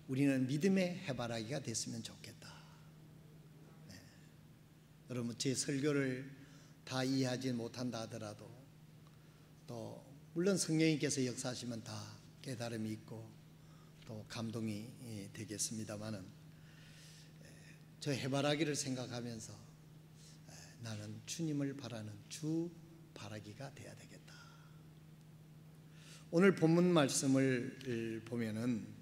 우리는 믿음의 해바라기가 됐으면 좋겠다. 네. 여러분, 제 설교를 다 이해하지 못한다 하더라도 또 물론 성령님께서 역사하시면 다 깨달음이 있고 또 감동이 되겠습니다마는 저 해바라기를 생각하면서 나는 주님을 바라는 주 바라기가 돼야 되겠다. 오늘 본문 말씀을 보면은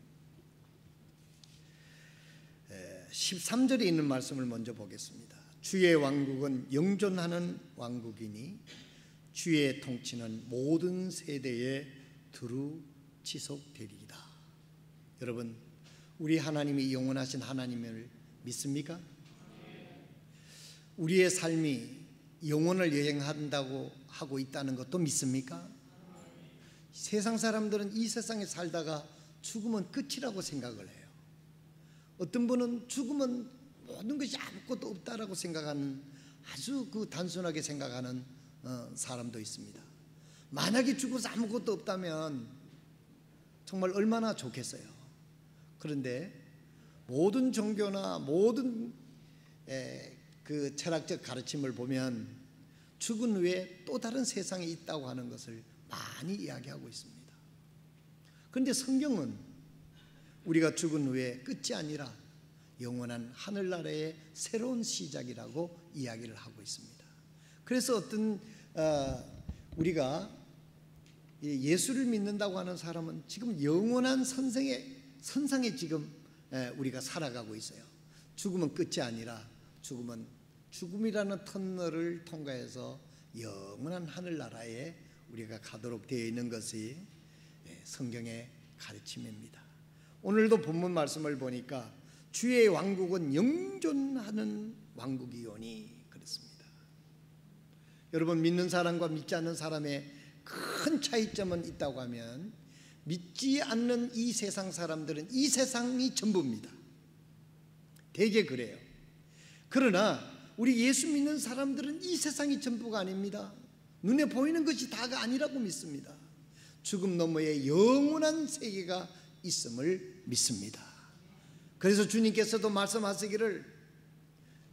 13절에 있는 말씀을 먼저 보겠습니다. 주의 왕국은 영존하는 왕국이니 주의 통치는 모든 세대에 두루 지속되리이다. 여러분, 우리 하나님이 영원하신 하나님을 믿습니까? 우리의 삶이 영원을 여행한다고 하고 있다는 것도 믿습니까? 세상 사람들은 이 세상에 살다가 죽으면 끝이라고 생각을 해요. 어떤 분은 죽으면 모든 것이 아무것도 없다라고 생각하는, 아주 그 단순하게 생각하는 사람도 있습니다. 만약에 죽어서 아무것도 없다면 정말 얼마나 좋겠어요. 그런데 모든 종교나 모든 그 철학적 가르침을 보면 죽은 후에 또 다른 세상이 있다고 하는 것을 많이 이야기하고 있습니다. 그런데 성경은 우리가 죽은 후에 끝이 아니라 영원한 하늘나라의 새로운 시작이라고 이야기를 하고 있습니다. 그래서 어떤 우리가 예수를 믿는다고 하는 사람은 지금 영원한 선상에 지금 우리가 살아가고 있어요. 죽음은 끝이 아니라 죽음이라는 터널을 통과해서 영원한 하늘나라에 우리가 가도록 되어 있는 것이 성경의 가르침입니다. 오늘도 본문 말씀을 보니까 주의 왕국은 영존하는 왕국이오니 그렇습니다. 여러분, 믿는 사람과 믿지 않는 사람의 큰 차이점은 있다고 하면, 믿지 않는 이 세상 사람들은 이 세상이 전부입니다. 되게 그래요. 그러나 우리 예수 믿는 사람들은 이 세상이 전부가 아닙니다. 눈에 보이는 것이 다가 아니라고 믿습니다. 죽음 너머에 영원한 세계가 있음을 믿습니다. 그래서 주님께서도 말씀하시기를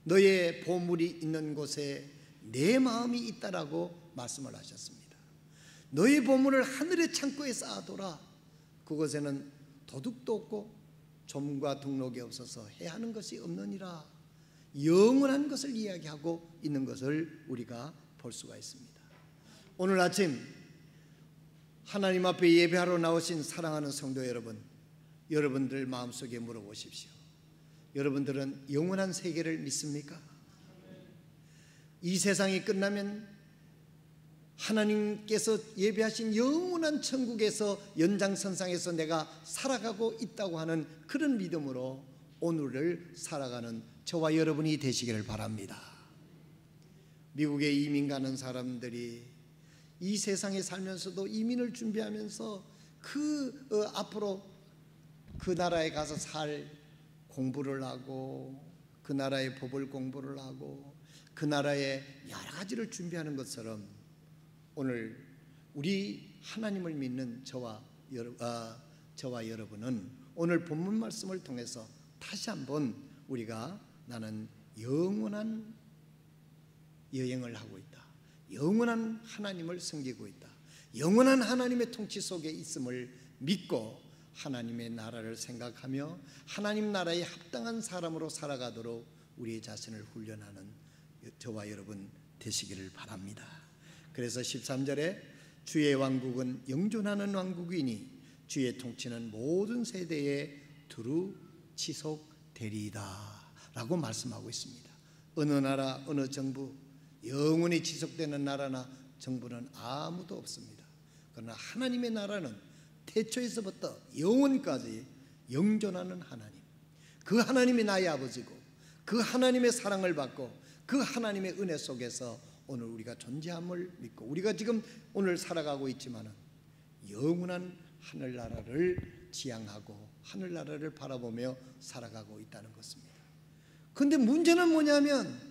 너의 보물이 있는 곳에 내 마음이 있다라고 말씀을 하셨습니다. 너의 보물을 하늘의 창고에 쌓아둬라. 그곳에는 도둑도 없고 점과 등록이 없어서 해하는 것이 없느니라. 영원한 것을 이야기하고 있는 것을 우리가 볼 수가 있습니다. 오늘 아침 하나님 앞에 예배하러 나오신 사랑하는 성도 여러분, 여러분들 마음속에 물어보십시오. 여러분들은 영원한 세계를 믿습니까? 이 세상이 끝나면 하나님께서 예배하신 영원한 천국에서 연장선상에서 내가 살아가고 있다고 하는 그런 믿음으로 오늘을 살아가는 저와 여러분이 되시기를 바랍니다. 미국에 이민 가는 사람들이 이 세상에 살면서도 이민을 준비하면서 앞으로 그 나라에 가서 살 공부를 하고 그 나라의 법을 공부를 하고 그 나라의 여러 가지를 준비하는 것처럼 오늘 우리 하나님을 믿는 저와 여러분은 오늘 본문 말씀을 통해서 다시 한번 우리가 나는 영원한 여행을 하고 있다. 영원한 하나님을 섬기고 있다. 영원한 하나님의 통치 속에 있음을 믿고 하나님의 나라를 생각하며 하나님 나라에 합당한 사람으로 살아가도록 우리 자신을 훈련하는 저와 여러분 되시기를 바랍니다. 그래서 13절에 주의 왕국은 영존하는 왕국이니 주의 통치는 모든 세대에 두루 지속되리이다 라고 말씀하고 있습니다. 어느 나라 어느 정부 영원히 지속되는 나라나 정부는 아무도 없습니다. 그러나 하나님의 나라는 태초에서부터 영원까지 영존하는 하나님, 그 하나님이 나의 아버지고 그 하나님의 사랑을 받고 그 하나님의 은혜 속에서 오늘 우리가 존재함을 믿고 우리가 지금 오늘 살아가고 있지만은 영원한 하늘나라를 지향하고 하늘나라를 바라보며 살아가고 있다는 것입니다. 그런데 문제는 뭐냐면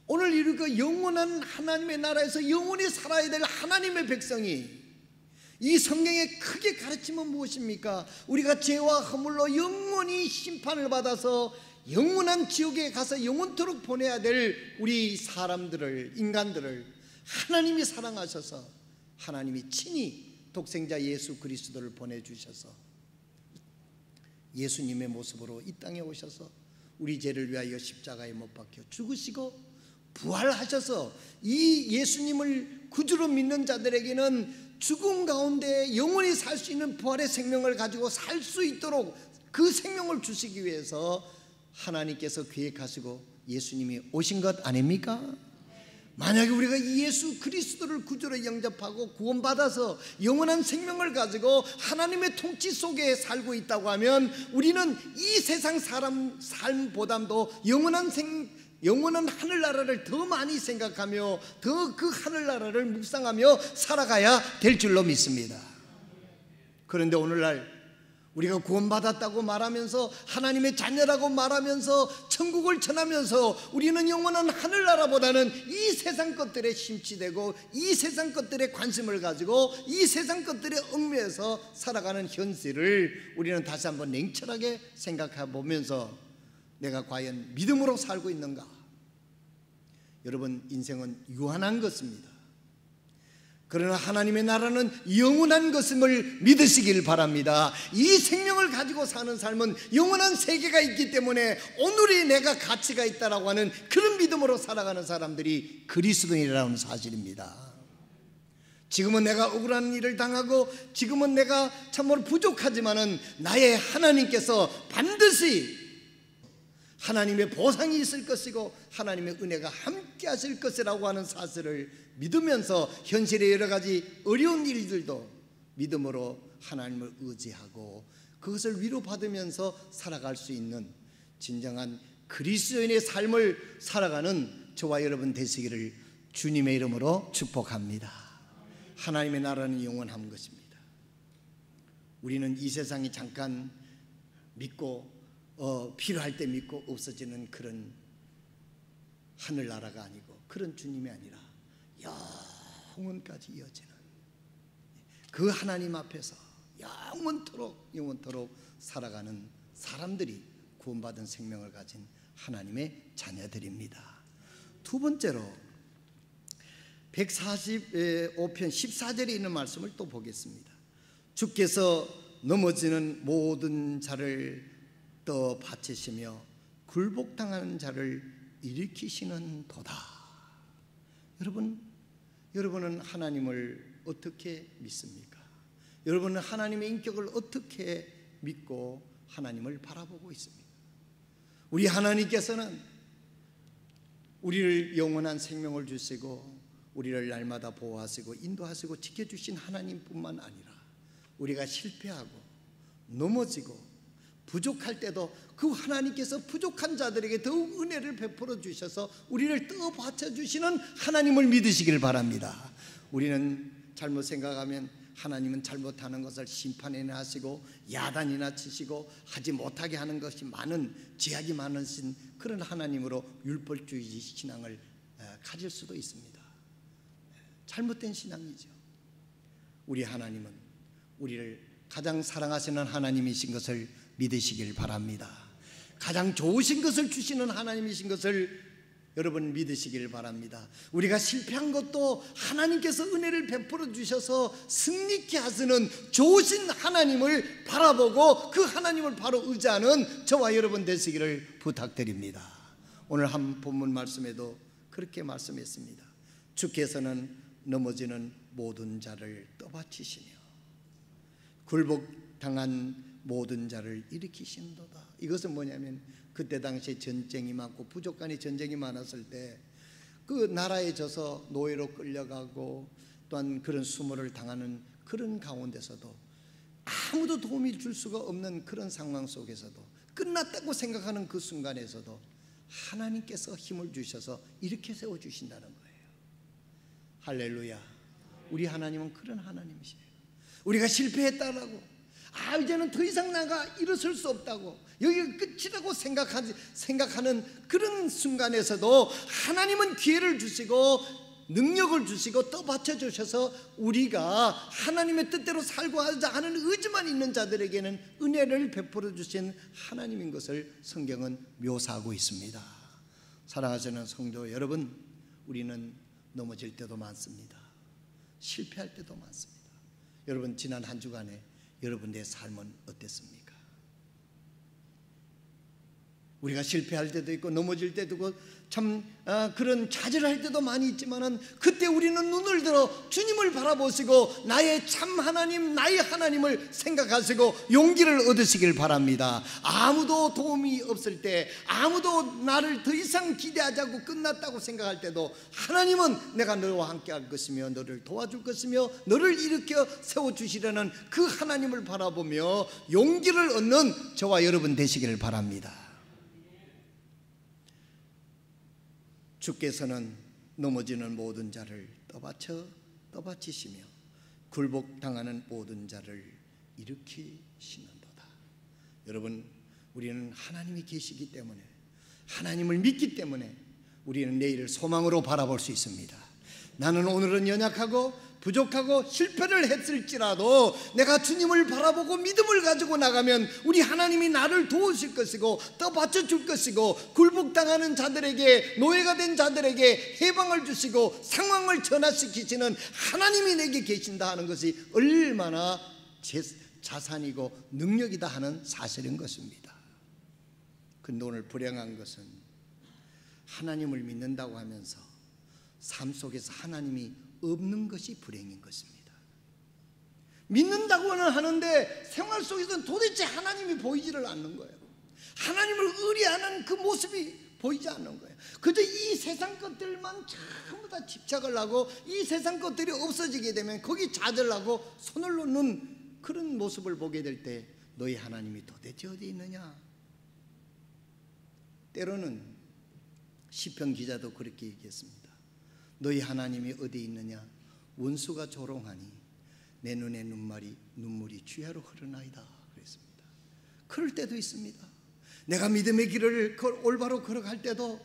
오늘 이렇게 영원한 하나님의 나라에서 영원히 살아야 될 하나님의 백성이 이 성경의 크게 가르침은 무엇입니까? 우리가 죄와 허물로 영원히 심판을 받아서 영원한 지옥에 가서 영원토록 보내야 될 우리 사람들을, 인간들을 하나님이 사랑하셔서 하나님이 친히 독생자 예수 그리스도를 보내주셔서 예수님의 모습으로 이 땅에 오셔서 우리 죄를 위하여 십자가에 못 박혀 죽으시고 부활하셔서 이 예수님을 구주로 믿는 자들에게는 죽음 가운데 영원히 살 수 있는 부활의 생명을 가지고 살 수 있도록 그 생명을 주시기 위해서 하나님께서 계획하시고 예수님이 오신 것 아닙니까? 만약에 우리가 이 예수 그리스도를 구주로 영접하고 구원받아서 영원한 생명을 가지고 하나님의 통치 속에 살고 있다고 하면 우리는 이 세상 사람 삶보다도 영원한 하늘나라를 더 많이 생각하며 더 그 하늘나라를 묵상하며 살아가야 될 줄로 믿습니다. 그런데 오늘날 우리가 구원받았다고 말하면서 하나님의 자녀라고 말하면서 천국을 전하면서 우리는 영원한 하늘나라보다는 이 세상 것들에 심취되고 이 세상 것들에 관심을 가지고 이 세상 것들에 얽매여서 살아가는 현실을 우리는 다시 한번 냉철하게 생각해 보면서 내가 과연 믿음으로 살고 있는가? 여러분, 인생은 유한한 것입니다. 그러나 하나님의 나라는 영원한 것임을 믿으시길 바랍니다. 이 생명을 가지고 사는 삶은 영원한 세계가 있기 때문에 오늘이 내가 가치가 있다라고 하는 그런 믿음으로 살아가는 사람들이 그리스도인이라는 사실입니다. 지금은 내가 억울한 일을 당하고 지금은 내가 참으로 부족하지만은 나의 하나님께서 반드시 하나님의 보상이 있을 것이고 하나님의 은혜가 함께 하실 것이라고 하는 사실을 믿으면서 현실의 여러 가지 어려운 일들도 믿음으로 하나님을 의지하고 그것을 위로받으면서 살아갈 수 있는 진정한 그리스도인의 삶을 살아가는 저와 여러분 되시기를 주님의 이름으로 축복합니다. 하나님의 나라는 영원한 것입니다. 우리는 이 세상이 잠깐 믿고 필요할 때 믿고 없어지는 그런 하늘나라가 아니고 그런 주님이 아니라 영원까지 이어지는 그 하나님 앞에서 영원토록 살아가는 사람들이 구원받은 생명을 가진 하나님의 자녀들입니다. 두 번째로 145편 14절에 있는 말씀을 또 보겠습니다. 주께서 넘어지는 모든 자를 떠받치시며 굴복당하는 자를 일으키시는 도다. 여러분은 하나님을 어떻게 믿습니까? 여러분은 하나님의 인격을 어떻게 믿고 하나님을 바라보고 있습니까? 우리 하나님께서는 우리를 영원한 생명을 주시고 우리를 날마다 보호하시고 인도하시고 지켜주신 하나님뿐만 아니라 우리가 실패하고 넘어지고 부족할 때도 그 하나님께서 부족한 자들에게 더욱 은혜를 베풀어 주셔서 우리를 떠받쳐 주시는 하나님을 믿으시길 바랍니다. 우리는 잘못 생각하면 하나님은 잘못하는 것을 심판이나 하시고 야단이나 치시고 하지 못하게 하는 것이 많은 제약이 많으신 그런 하나님으로 율법주의 신앙을 가질 수도 있습니다. 잘못된 신앙이죠. 우리 하나님은 우리를 가장 사랑하시는 하나님이신 것을 믿으시길 바랍니다. 가장 좋으신 것을 주시는 하나님이신 것을 여러분 믿으시길 바랍니다. 우리가 실패한 것도 하나님께서 은혜를 베풀어 주셔서 승리케 하시는 좋으신 하나님을 바라보고 그 하나님을 바로 의지하는 저와 여러분 되시기를 부탁드립니다. 오늘 한 본문 말씀에도 그렇게 말씀했습니다. 주께서는 넘어지는 모든 자를 떠받치시며 굴복당한 모든 자를 일으키신도다. 이것은 뭐냐면 그때 당시에 전쟁이 많고 부족 간의 전쟁이 많았을 때 그 나라에 져서 노예로 끌려가고 또한 그런 수모를 당하는 그런 가운데서도 아무도 도움이 줄 수가 없는 그런 상황 속에서도 끝났다고 생각하는 그 순간에서도 하나님께서 힘을 주셔서 이렇게 세워주신다는 거예요. 할렐루야. 우리 하나님은 그런 하나님이세요. 우리가 실패했다라고 이제는 더 이상 나가 일어설 수 없다고 여기가 끝이라고 생각하는 그런 순간에서도 하나님은 기회를 주시고 능력을 주시고 떠받쳐 주셔서 우리가 하나님의 뜻대로 살고 하자 하는 의지만 있는 자들에게는 은혜를 베풀어 주신 하나님인 것을 성경은 묘사하고 있습니다. 사랑하시는 성도 여러분, 우리는 넘어질 때도 많습니다. 실패할 때도 많습니다. 여러분, 지난 한 주간에 여러분의 삶은 어땠습니까? 우리가 실패할 때도 있고 넘어질 때도 있고 참 그런 좌절할 때도 많이 있지만은 그때 우리는 눈을 들어 주님을 바라보시고 나의 참 하나님, 나의 하나님을 생각하시고 용기를 얻으시길 바랍니다. 아무도 도움이 없을 때, 아무도 나를 더 이상 기대하지 않고 끝났다고 생각할 때도 하나님은 내가 너와 함께 할 것이며 너를 도와줄 것이며 너를 일으켜 세워주시려는 그 하나님을 바라보며 용기를 얻는 저와 여러분 되시기를 바랍니다. 주께서는 넘어지는 모든 자를 떠받치시며 굴복당하는 모든 자를 일으키시는도다. 여러분, 우리는 하나님이 계시기 때문에, 하나님을 믿기 때문에 우리는 내일을 소망으로 바라볼 수 있습니다. 나는 오늘은 연약하고 부족하고 실패를 했을지라도 내가 주님을 바라보고 믿음을 가지고 나가면 우리 하나님이 나를 도우실 것이고 떠받쳐 줄 것이고 굴복당하는 자들에게, 노예가 된 자들에게 해방을 주시고 상황을 전환시키시는 하나님이 내게 계신다 하는 것이 얼마나 자산이고 능력이다 하는 사실인 것입니다. 그런데 오늘 불행한 것은 하나님을 믿는다고 하면서 삶 속에서 하나님이 없는 것이 불행인 것입니다. 믿는다고는 하는데 생활 속에서는 도대체 하나님이 보이지를 않는 거예요. 하나님을 의뢰하는 그 모습이 보이지 않는 거예요. 그저 이 세상 것들만 전부 다 집착을 하고 이 세상 것들이 없어지게 되면 거기 좌절하고 손을 놓는 그런 모습을 보게 될 때 너희 하나님이 도대체 어디 있느냐? 때로는 시편 기자도 그렇게 얘기했습니다. 너희 하나님이 어디 있느냐? 원수가 조롱하니 내 눈에 눈물이 주야로 흐르나이다 그랬습니다. 그럴 때도 있습니다. 내가 믿음의 길을 올바로 걸어갈 때도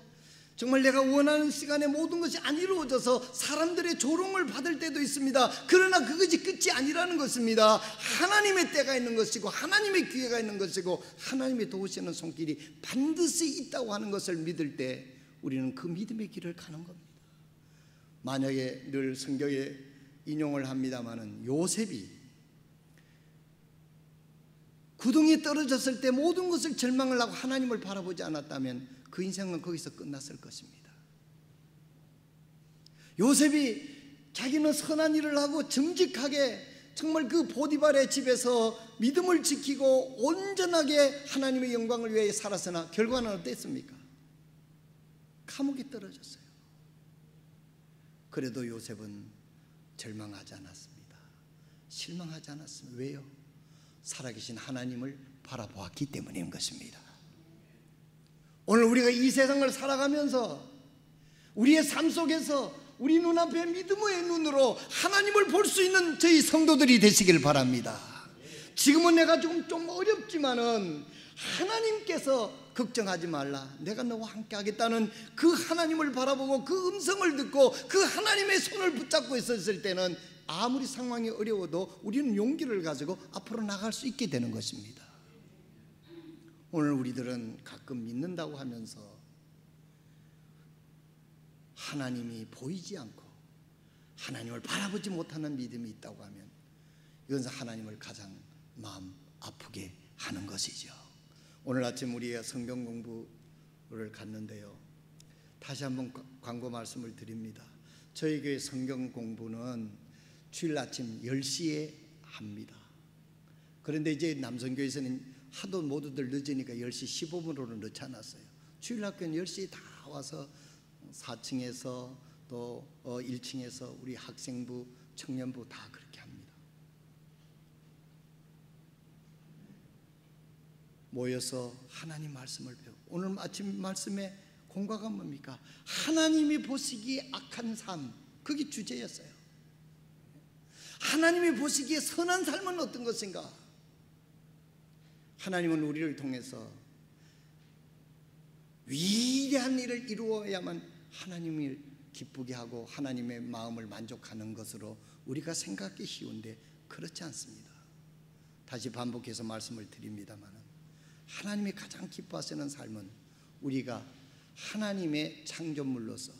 정말 내가 원하는 시간에 모든 것이 안 이루어져서 사람들의 조롱을 받을 때도 있습니다. 그러나 그것이 끝이 아니라는 것입니다. 하나님의 때가 있는 것이고 하나님의 기회가 있는 것이고 하나님의 도우시는 손길이 반드시 있다고 하는 것을 믿을 때 우리는 그 믿음의 길을 가는 겁니다. 만약에 늘 성경에 인용을 합니다마는 요셉이 구덩이에 떨어졌을 때 모든 것을 절망을 하고 하나님을 바라보지 않았다면 그 인생은 거기서 끝났을 것입니다. 요셉이 자기는 선한 일을 하고 정직하게 정말 그 보디발의 집에서 믿음을 지키고 온전하게 하나님의 영광을 위해 살았으나 결과는 어땠습니까? 감옥에 떨어졌어요. 그래도 요셉은 절망하지 않았습니다. 실망하지 않았습니다. 왜요? 살아계신 하나님을 바라보았기 때문인 것입니다. 오늘 우리가 이 세상을 살아가면서 우리의 삶 속에서 우리 눈앞에 믿음의 눈으로 하나님을 볼 수 있는 저희 성도들이 되시길 바랍니다. 지금은 내가 좀 어렵지만은 하나님께서 걱정하지 말라, 내가 너와 함께 하겠다는 그 하나님을 바라보고 그 음성을 듣고 그 하나님의 손을 붙잡고 있었을 때는 아무리 상황이 어려워도 우리는 용기를 가지고 앞으로 나갈 수 있게 되는 것입니다. 오늘 우리들은 가끔 믿는다고 하면서 하나님이 보이지 않고 하나님을 바라보지 못하는 믿음이 있다고 하면 이건 하나님을 가장 마음 아프게 하는 것이죠. 오늘 아침 우리가 성경 공부를 갔는데요, 다시 한번 광고 말씀을 드립니다. 저희 교회 성경 공부는 주일 아침 10시에 합니다. 그런데 이제 남성교회에서는 하도 모두들 늦으니까 10시 15분으로 늦춰놨어요. 주일 학교는 10시에 다 와서 4층에서 또 1층에서 우리 학생부, 청년부 다 그렇게 합니다. 모여서 하나님 말씀을 배우고, 오늘 아침 말씀에 공과가 뭡니까? 하나님이 보시기에 악한 삶, 그게 주제였어요. 하나님이 보시기에 선한 삶은 어떤 것인가? 하나님은 우리를 통해서 위대한 일을 이루어야만 하나님을 기쁘게 하고 하나님의 마음을 만족하는 것으로 우리가 생각하기 쉬운데 그렇지 않습니다. 다시 반복해서 말씀을 드립니다만 하나님이 가장 기뻐하시는 삶은 우리가 하나님의 창조물로서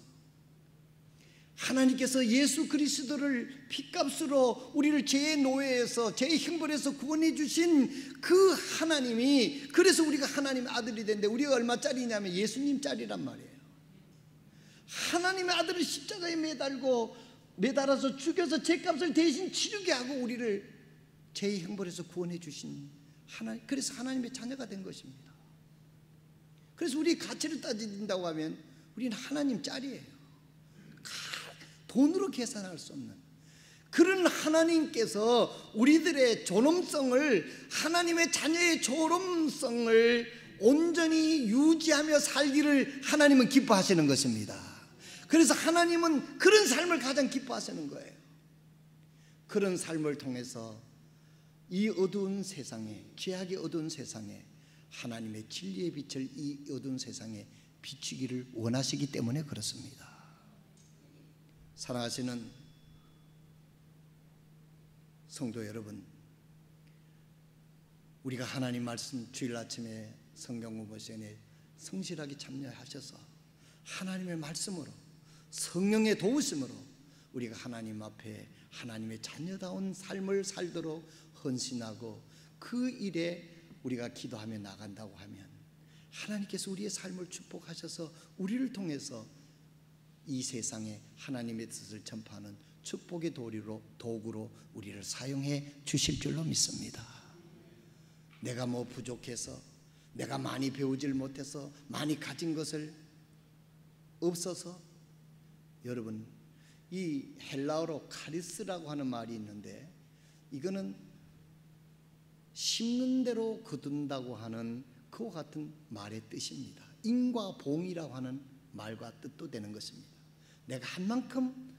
하나님께서 예수 그리스도를 핏값으로 우리를 죄의 노예에서 죄의 형벌에서 구원해 주신 그 하나님이, 그래서 우리가 하나님의 아들이 됐는데 우리가 얼마짜리냐면 예수님짜리란 말이에요. 하나님의 아들을 십자가에 매달아서 죽여서 죄값을 대신 치르게 하고 우리를 죄의 형벌에서 구원해 주신 하나님, 그래서 하나님의 자녀가 된 것입니다. 그래서 우리 가치를 따진다고 하면 우리는 하나님 짤이에요. 돈으로 계산할 수 없는 그런 하나님께서 우리들의 존엄성을, 하나님의 자녀의 존엄성을 온전히 유지하며 살기를 하나님은 기뻐하시는 것입니다. 그래서 하나님은 그런 삶을 가장 기뻐하시는 거예요. 그런 삶을 통해서 이 어두운 세상에, 죄악의 어두운 세상에 하나님의 진리의 빛을 이 어두운 세상에 비추기를 원하시기 때문에 그렇습니다. 사랑하시는 성도 여러분, 우리가 하나님 말씀 주일 아침에 성경 공부 시간에 성실하게 참여하셔서 하나님의 말씀으로, 성령의 도우심으로 우리가 하나님 앞에 하나님의 자녀다운 삶을 살도록 헌신하고 그 일에 우리가 기도하며 나간다고 하면 하나님께서 우리의 삶을 축복하셔서 우리를 통해서 이 세상에 하나님의 뜻을 전파하는 축복의 도구로 우리를 사용해 주실 줄로 믿습니다. 내가 뭐 부족해서, 내가 많이 배우질 못해서, 많이 가진 것을 없어서, 여러분 이 헬라어로 카리스라고 하는 말이 있는데 이거는 심는 대로 거둔다고 하는 그와 같은 말의 뜻입니다. 인과 봉이라고 하는 말과 뜻도 되는 것입니다. 내가 한 만큼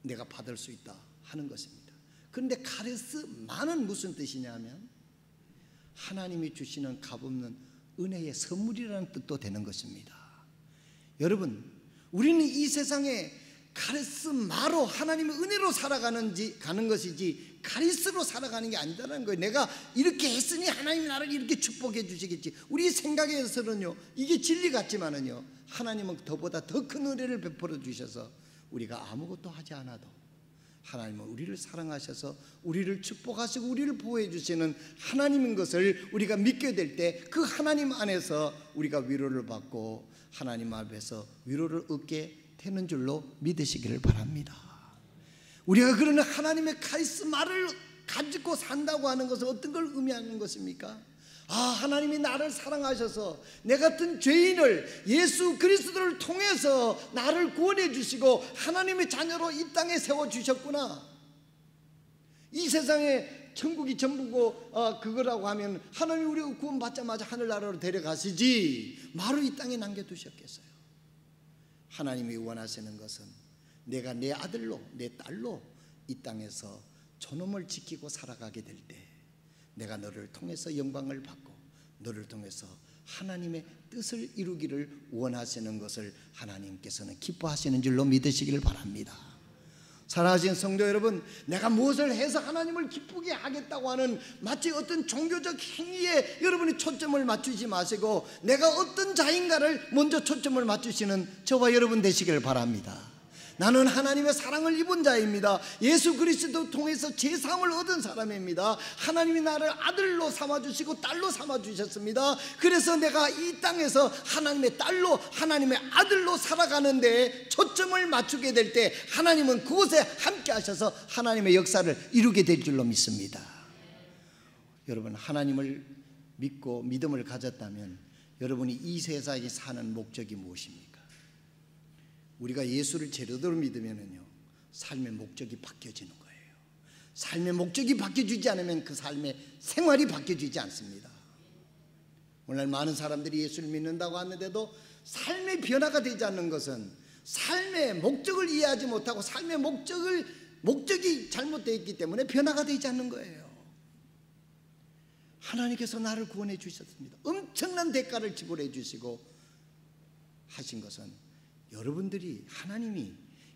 내가 받을 수 있다 하는 것입니다. 그런데 카리스마는 무슨 뜻이냐면 하나님이 주시는 값없는 은혜의 선물이라는 뜻도 되는 것입니다. 여러분, 우리는 이 세상에 카리스마로 하나님의 은혜로 가는 것이지 카리스로 살아가는 게 아니다라는 거예요. 내가 이렇게 했으니 하나님이 나를 이렇게 축복해 주시겠지. 우리 생각에서는요 이게 진리 같지만은요 하나님은 더보다 더 큰 은혜를 베풀어 주셔서 우리가 아무것도 하지 않아도 하나님은 우리를 사랑하셔서 우리를 축복하시고 우리를 보호해 주시는 하나님인 것을 우리가 믿게 될 때 그 하나님 안에서 우리가 위로를 받고 하나님 앞에서 위로를 얻게 되는 줄로 믿으시기를 바랍니다. 우리가 그러는 하나님의 카리스마를 가지고 산다고 하는 것은 어떤 걸 의미하는 것입니까? 하나님이 나를 사랑하셔서 내 같은 죄인을 예수 그리스도를 통해서 나를 구원해 주시고 하나님의 자녀로 이 땅에 세워주셨구나. 이 세상에 천국이 전부고 그거라고 하면 하나님이 우리가 구원받자마자 하늘나라로 데려가시지 바로 이 땅에 남겨두셨겠어요. 하나님이 원하시는 것은 내가 내 아들로 내 딸로 이 땅에서 존엄을 지키고 살아가게 될 때 내가 너를 통해서 영광을 받고 너를 통해서 하나님의 뜻을 이루기를 원하시는 것을 하나님께서는 기뻐하시는 줄로 믿으시기를 바랍니다. 사랑하시는 성도 여러분, 내가 무엇을 해서 하나님을 기쁘게 하겠다고 하는 마치 어떤 종교적 행위에 여러분이 초점을 맞추지 마시고 내가 어떤 자인가를 먼저 초점을 맞추시는 저와 여러분 되시기를 바랍니다. 나는 하나님의 사랑을 입은 자입니다. 예수 그리스도 통해서 제사함을 얻은 사람입니다. 하나님이 나를 아들로 삼아주시고 딸로 삼아주셨습니다. 그래서 내가 이 땅에서 하나님의 딸로 하나님의 아들로 살아가는데 초점을 맞추게 될 때 하나님은 그곳에 함께 하셔서 하나님의 역사를 이루게 될 줄로 믿습니다. 여러분, 하나님을 믿고 믿음을 가졌다면 여러분이 이 세상에 사는 목적이 무엇입니까? 우리가 예수를 제대로 믿으면요 삶의 목적이 바뀌어지는 거예요. 삶의 목적이 바뀌어지지 않으면 그 삶의 생활이 바뀌어지지 않습니다. 오늘 많은 사람들이 예수를 믿는다고 하는데도 삶의 변화가 되지 않는 것은 삶의 목적을 이해하지 못하고 삶의 목적이 잘못되어 있기 때문에 변화가 되지 않는 거예요. 하나님께서 나를 구원해 주셨습니다. 엄청난 대가를 지불해 주시고 하신 것은 여러분들이 하나님이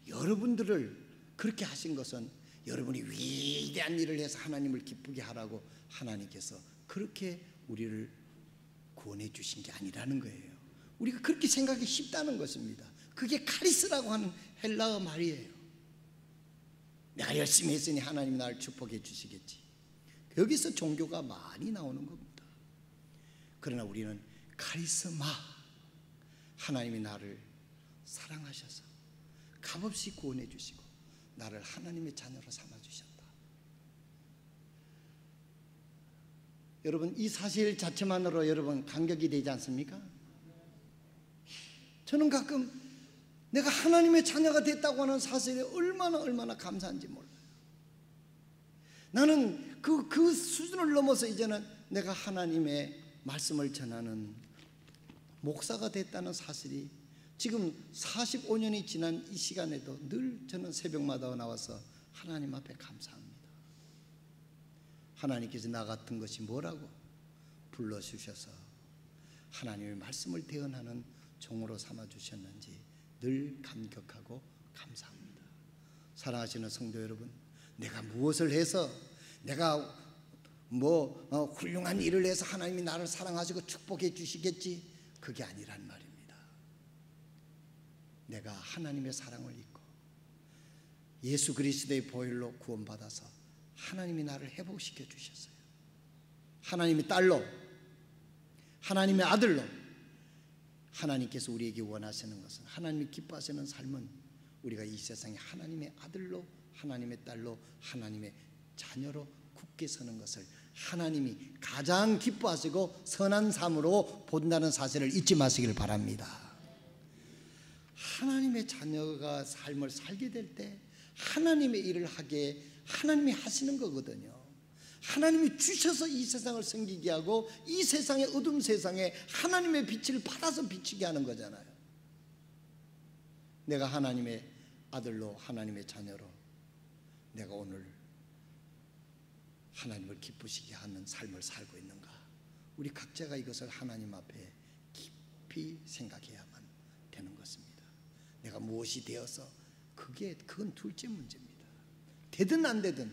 여러분들을 그렇게 하신 것은 여러분이 위대한 일을 해서 하나님을 기쁘게 하라고 하나님께서 그렇게 우리를 구원해 주신 게 아니라는 거예요. 우리가 그렇게 생각하기 쉽다는 것입니다. 그게 카리스라고 하는 헬라어 말이에요. 내가 열심히 했으니 하나님이 나를 축복해 주시겠지. 여기서 종교가 많이 나오는 겁니다. 그러나 우리는 카리스마, 하나님이 나를 사랑하셔서 값없이 구원해 주시고 나를 하나님의 자녀로 삼아주셨다. 여러분, 이 사실 자체만으로 여러분 감격이 되지 않습니까? 저는 가끔 내가 하나님의 자녀가 됐다고 하는 사실에 얼마나 감사한지 몰라요. 나는 그 수준을 넘어서 이제는 내가 하나님의 말씀을 전하는 목사가 됐다는 사실이 지금 45년이 지난 이 시간에도 늘 저는 새벽마다 나와서 하나님 앞에 감사합니다. 하나님께서 나 같은 것이 뭐라고 불러주셔서 하나님의 말씀을 대언하는 종으로 삼아주셨는지 늘 감격하고 감사합니다. 사랑하시는 성도 여러분, 내가 무엇을 해서 내가 훌륭한 일을 해서 하나님이 나를 사랑하시고 축복해 주시겠지, 그게 아니란 말입니다. 내가 하나님의 사랑을 입고 예수 그리스도의 보혈로 구원받아서 하나님이 나를 회복시켜 주셨어요. 하나님의 딸로, 하나님의 아들로. 하나님께서 우리에게 원하시는 것은, 하나님이 기뻐하시는 삶은 우리가 이 세상에 하나님의 아들로, 하나님의 딸로, 하나님의 자녀로 굳게 서는 것을 하나님이 가장 기뻐하시고 선한 삶으로 본다는 사실을 잊지 마시길 바랍니다. 하나님의 자녀가 삶을 살게 될 때 하나님의 일을 하게 하나님이 하시는 거거든요. 하나님이 주셔서 이 세상을 섬기게 하고 이 세상의 어둠 세상에 하나님의 빛을 받아서 비치게 하는 거잖아요. 내가 하나님의 아들로, 하나님의 자녀로 내가 오늘 하나님을 기쁘시게 하는 삶을 살고 있는가? 우리 각자가 이것을 하나님 앞에 깊이 생각해야만 되는 것입니다. 내가 무엇이 되어서 그건 둘째 문제입니다. 되든 안 되든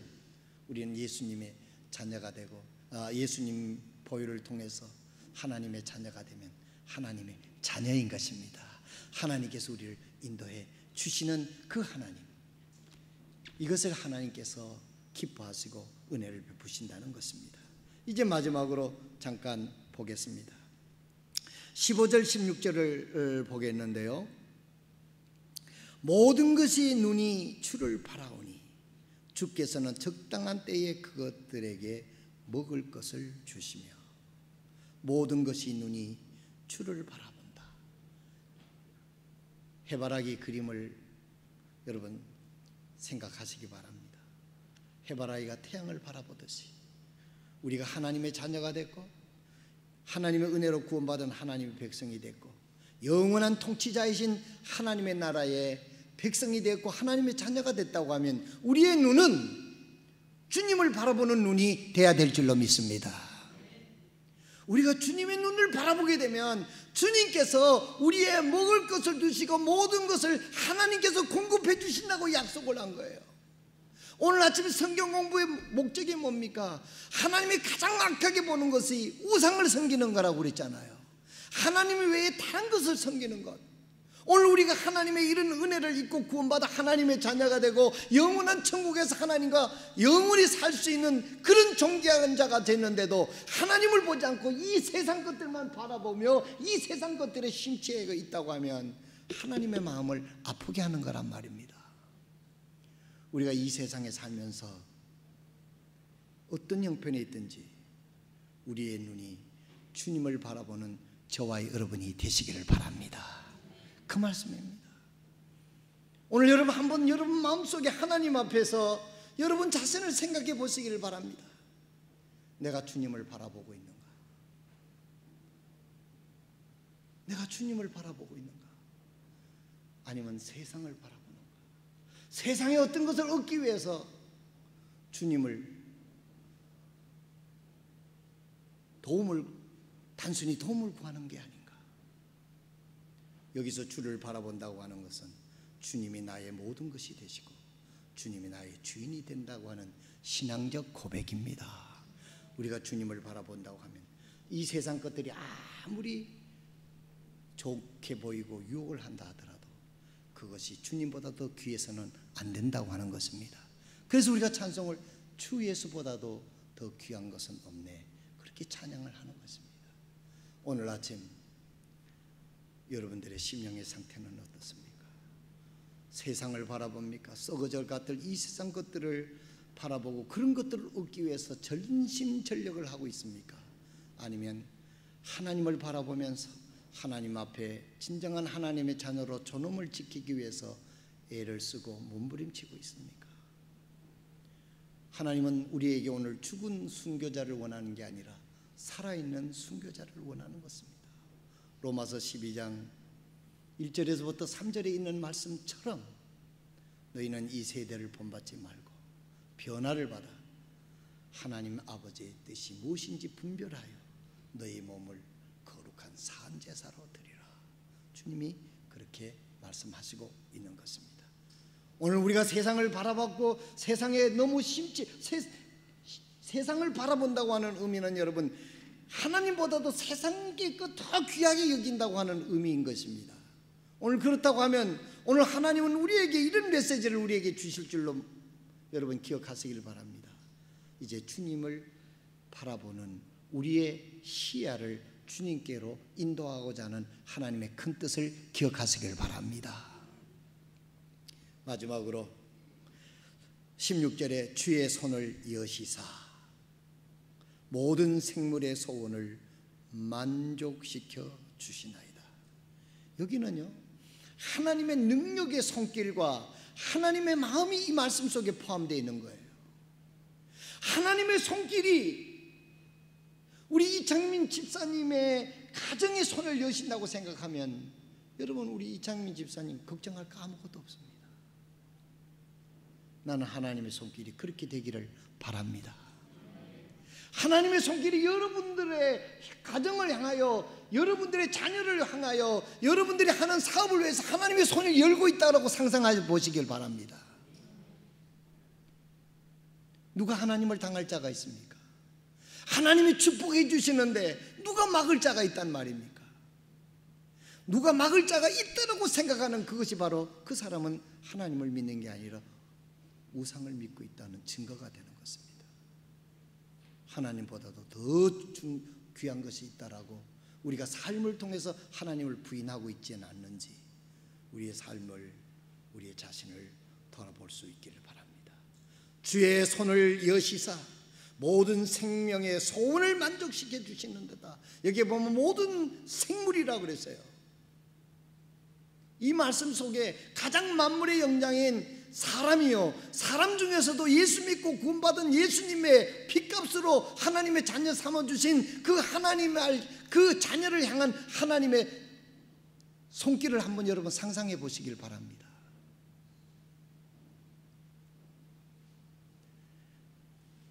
우리는 예수님의 자녀가 되고 예수님 보혈을 통해서 하나님의 자녀가 되면 하나님의 자녀인 것입니다. 하나님께서 우리를 인도해 주시는 그 하나님, 이것을 하나님께서 기뻐하시고 은혜를 베푸신다는 것입니다. 이제 마지막으로 잠깐 보겠습니다. 15절 16절을 보겠는데요. 모든 것이 눈이 주를 바라오니 주께서는 적당한 때에 그것들에게 먹을 것을 주시며. 모든 것이 눈이 주를 바라본다. 해바라기 그림을 여러분 생각하시기 바랍니다. 해바라기가 태양을 바라보듯이 우리가 하나님의 자녀가 됐고 하나님의 은혜로 구원받은 하나님의 백성이 됐고 영원한 통치자이신 하나님의 나라의 백성이 됐고 하나님의 자녀가 됐다고 하면 우리의 눈은 주님을 바라보는 눈이 돼야 될 줄로 믿습니다. 우리가 주님의 눈을 바라보게 되면 주님께서 우리의 먹을 것을 주시고 모든 것을 하나님께서 공급해 주신다고 약속을 한 거예요. 오늘 아침 성경 공부의 목적이 뭡니까? 하나님이 가장 악하게 보는 것이 우상을 섬기는 거라고 그랬잖아요. 하나님 외에 다른 것을 섬기는 것. 오늘 우리가 하나님의 이런 은혜를 입고 구원받아 하나님의 자녀가 되고 영원한 천국에서 하나님과 영원히 살 수 있는 그런 존귀한 자가 됐는데도 하나님을 보지 않고 이 세상 것들만 바라보며 이 세상 것들에 심취해 있다고 하면 하나님의 마음을 아프게 하는 거란 말입니다. 우리가 이 세상에 살면서 어떤 형편에 있든지 우리의 눈이 주님을 바라보는 저와 여러분이 되시기를 바랍니다. 그 말씀입니다. 오늘 여러분 한번 여러분 마음속에 하나님 앞에서 여러분 자신을 생각해 보시기를 바랍니다. 내가 주님을 바라보고 있는가? 내가 주님을 바라보고 있는가? 아니면 세상을 바라보는가? 세상의 어떤 것을 얻기 위해서 주님을 단순히 도움을 구하는 게 아닌가? 여기서 주를 바라본다고 하는 것은 주님이 나의 모든 것이 되시고 주님이 나의 주인이 된다고 하는 신앙적 고백입니다. 우리가 주님을 바라본다고 하면 이 세상 것들이 아무리 좋게 보이고 유혹을 한다 하더라도 그것이 주님보다 더 귀해서는 안 된다고 하는 것입니다. 그래서 우리가 찬송을 주 예수보다도 더 귀한 것은 없네, 그렇게 찬양을 하는 것입니다. 오늘 아침 여러분들의 심령의 상태는 어떻습니까? 세상을 바라봅니까? 썩어질 것들, 이 세상 것들을 바라보고 그런 것들을 얻기 위해서 전심전력을 하고 있습니까? 아니면 하나님을 바라보면서 하나님 앞에 진정한 하나님의 자녀로 존엄을 지키기 위해서 애를 쓰고 몸부림치고 있습니까? 하나님은 우리에게 오늘 죽은 순교자를 원하는 게 아니라 살아있는 순교자를 원하는 것입니다. 로마서 12장 1절에서부터 3절에 있는 말씀처럼 너희는 이 세대를 본받지 말고 변화를 받아 하나님 아버지의 뜻이 무엇인지 분별하여 너희 몸을 거룩한 산제사로 드리라. 주님이 그렇게 말씀하시고 있는 것입니다. 오늘 우리가 세상을 바라봤고 세상에 너무 세상을 바라본다고 하는 의미는 여러분 하나님보다도 세상의 것 더 귀하게 여긴다고 하는 의미인 것입니다. 오늘 그렇다고 하면 오늘 하나님은 우리에게 이런 메시지를 우리에게 주실 줄로 여러분 기억하시길 바랍니다. 이제 주님을 바라보는 우리의 시야를 주님께로 인도하고자 하는 하나님의 큰 뜻을 기억하시길 바랍니다. 마지막으로 16절에 주의 손을 여시사 모든 생물의 소원을 만족시켜 주시나이다. 여기는요 하나님의 능력의 손길과 하나님의 마음이 이 말씀 속에 포함되어 있는 거예요. 하나님의 손길이 우리 이창민 집사님의 가정의 손을 여신다고 생각하면 여러분 우리 이창민 집사님 걱정할 거 아무것도 없습니다. 나는 하나님의 손길이 그렇게 되기를 바랍니다. 하나님의 손길이 여러분들의 가정을 향하여 여러분들의 자녀를 향하여 여러분들이 하는 사업을 위해서 하나님의 손을 열고 있다고 상상해 보시길 바랍니다. 누가 하나님을 당할 자가 있습니까? 하나님이 축복해 주시는데 누가 막을 자가 있단 말입니까? 누가 막을 자가 있다고 생각하는 그것이 바로 그 사람은 하나님을 믿는 게 아니라 우상을 믿고 있다는 증거가 되는 것입니다. 하나님보다도 더 귀한 것이 있다라고 우리가 삶을 통해서 하나님을 부인하고 있지는 않는지 우리의 삶을 우리의 자신을 돌아볼 수 있기를 바랍니다. 주의 손을 여시사 모든 생명의 소원을 만족시켜 주시는 데다. 여기에 보면 모든 생물이라고 그랬어요. 이 말씀 속에 가장 만물의 영장인 사람이요 사람 중에서도 예수 믿고 구원받은 예수님의 핏값으로 하나님의 자녀 삼아주신 그 하나님의 그 자녀를 향한 하나님의 손길을 한번 여러분 상상해 보시길 바랍니다.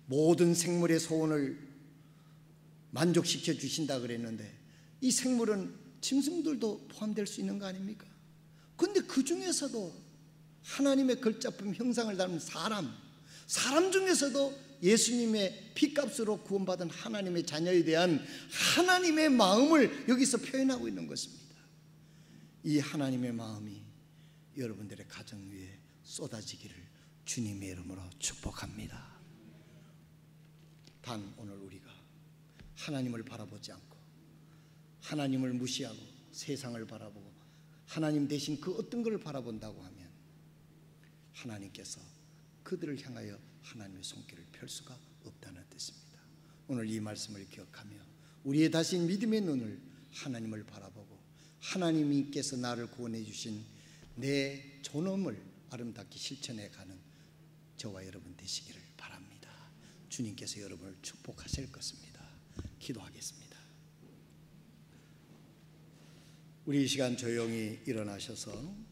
모든 생물의 소원을 만족시켜 주신다 그랬는데 이 생물은 짐승들도 포함될 수 있는 거 아닙니까? 그런데 그 중에서도 하나님의 걸작품 형상을 닮은 사람 중에서도 예수님의 피값으로 구원받은 하나님의 자녀에 대한 하나님의 마음을 여기서 표현하고 있는 것입니다. 이 하나님의 마음이 여러분들의 가정 위에 쏟아지기를 주님의 이름으로 축복합니다. 단 오늘 우리가 하나님을 바라보지 않고 하나님을 무시하고 세상을 바라보고 하나님 대신 그 어떤 것을 바라본다고 하면 하나님께서 그들을 향하여 하나님의 손길을 펼 수가 없다는 뜻입니다. 오늘 이 말씀을 기억하며 우리의 다시 믿음의 눈을 하나님을 바라보고 하나님께서 나를 구원해 주신 내 존엄을 아름답게 실천해 가는 저와 여러분 되시기를 바랍니다. 주님께서 여러분을 축복하실 것입니다. 기도하겠습니다. 우리 이 시간 조용히 일어나셔서